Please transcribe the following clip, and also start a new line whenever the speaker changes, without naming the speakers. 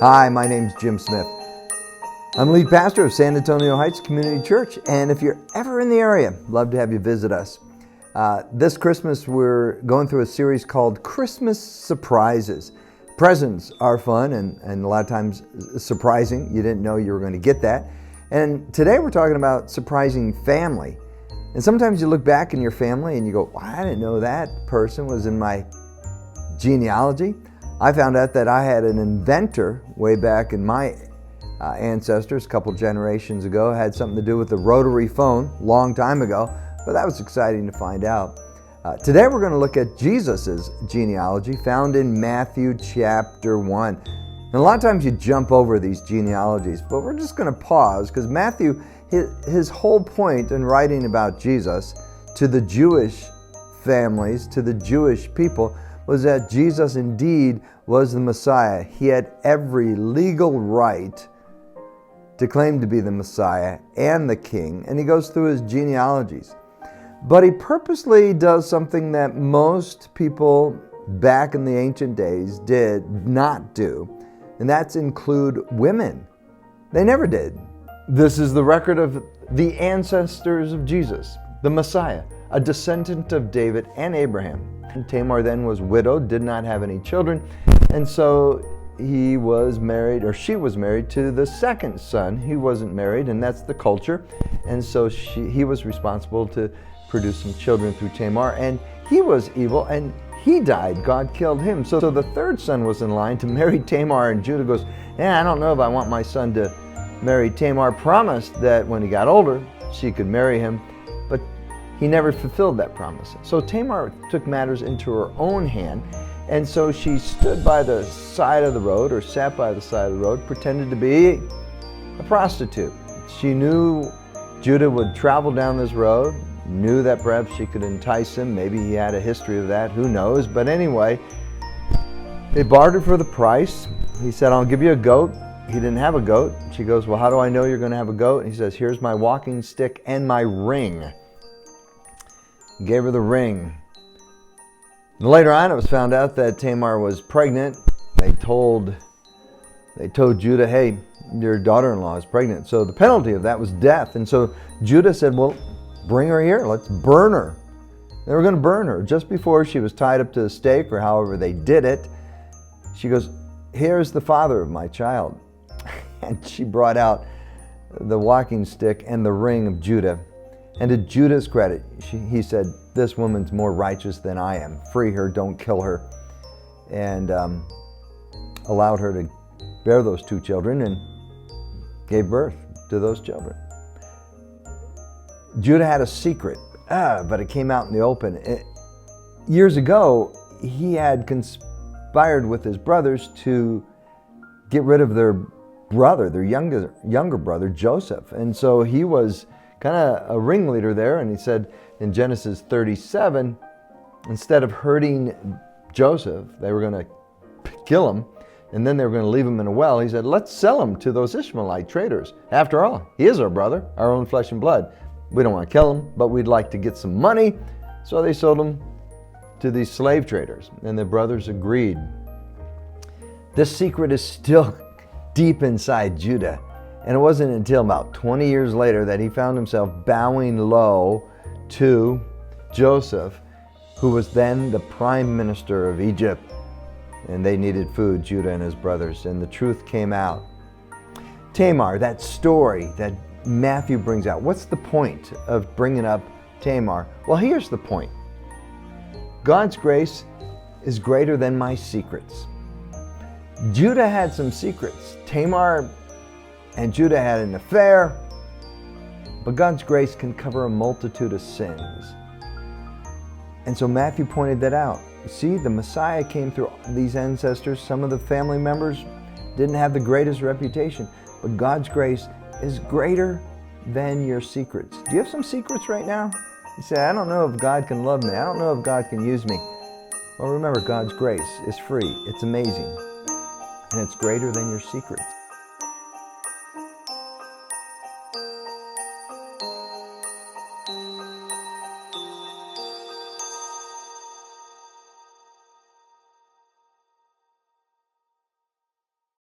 Hi, my name's Jim Smith. I'm lead pastor of San Antonio Heights Community Church, and if you're ever in the area, love to have you visit us. This Christmas, we're going through a series called Christmas Surprises. Presents are fun and a lot of times surprising. You didn't know you were going to get that. And today we're talking about surprising family. And sometimes you look back in your family and you go, well, I didn't know that person was in my genealogy. I found out that I had an inventor way back in my ancestors a couple generations ago. It had something to do with the rotary phone, long time ago, but that was exciting to find out. Today we're going to look at Jesus' genealogy found in Matthew chapter 1. And a lot of times you jump over these genealogies, but we're just going to pause because Matthew, his whole point in writing about Jesus to the Jewish families, to the Jewish people, was that Jesus indeed was the Messiah. He had every legal right to claim to be the Messiah and the King, and he goes through his genealogies. But he purposely does something that most people back in the ancient days did not do, and that's include women. They never did. This is the record of the ancestors of Jesus, the Messiah, a descendant of David and Abraham. And Tamar then was widowed, did not have any children, and so he was married, or she was married to the second son. He wasn't married, and that's the culture, and so he was responsible to produce some children through Tamar, and he was evil, and he died. God killed him. So the third son was in line to marry Tamar, and Judah goes, yeah, I don't know if I want my son to marry Tamar. Promised that when he got older, she could marry him, but he never fulfilled that promise. So Tamar took matters into her own hand, and so she stood by the side of the road, or sat by the side of the road, pretended to be a prostitute. She knew Judah would travel down this road, knew that perhaps she could entice him. Maybe he had a history of that, who knows? But anyway, they bartered for the price. He said, I'll give you a goat. He didn't have a goat. She goes, well, how do I know you're going to have a goat? And he says, here's my walking stick and my ring. He gave her the ring. And later on, it was found out that Tamar was pregnant. They told Judah, hey, your daughter-in-law is pregnant. So the penalty of that was death. And so Judah said, well, bring her here. Let's burn her. They were going to burn her. Just before she was tied up to the stake, or however they did it, she goes, here's the father of my child. And she brought out the walking stick and the ring of Judah. And to Judah's credit, he said, this woman's more righteous than I am. Free her, don't kill her. And allowed her to bear those two children and gave birth to those children. Judah had a secret, but it came out in the open. Years ago, he had conspired with his brothers to get rid of their brother, their younger brother, Joseph. And so he was kind of a ringleader there, and he said in Genesis 37, instead of hurting Joseph, they were going to kill him, and then they were going to leave him in a well. He said, let's sell him to those Ishmaelite traders. After all, he is our brother, our own flesh and blood. We don't want to kill him, but we'd like to get some money. So they sold him to these slave traders, and the brothers agreed. This secret is still deep inside Judah. And it wasn't until about 20 years later that he found himself bowing low to Joseph, who was then the prime minister of Egypt. And they needed food, Judah and his brothers, and the truth came out. Tamar, that story that Matthew brings out, what's the point of bringing up Tamar? Well, here's the point. God's grace is greater than my secrets. Judah had some secrets. Tamar and Judah had an affair, but God's grace can cover a multitude of sins. And so Matthew pointed that out. See, the Messiah came through these ancestors. Some of the family members didn't have the greatest reputation, but God's grace is greater than your secrets. Do you have some secrets right now? You say, I don't know if God can love me. I don't know if God can use me. Well, remember, God's grace is free. It's amazing. And it's greater than your secrets.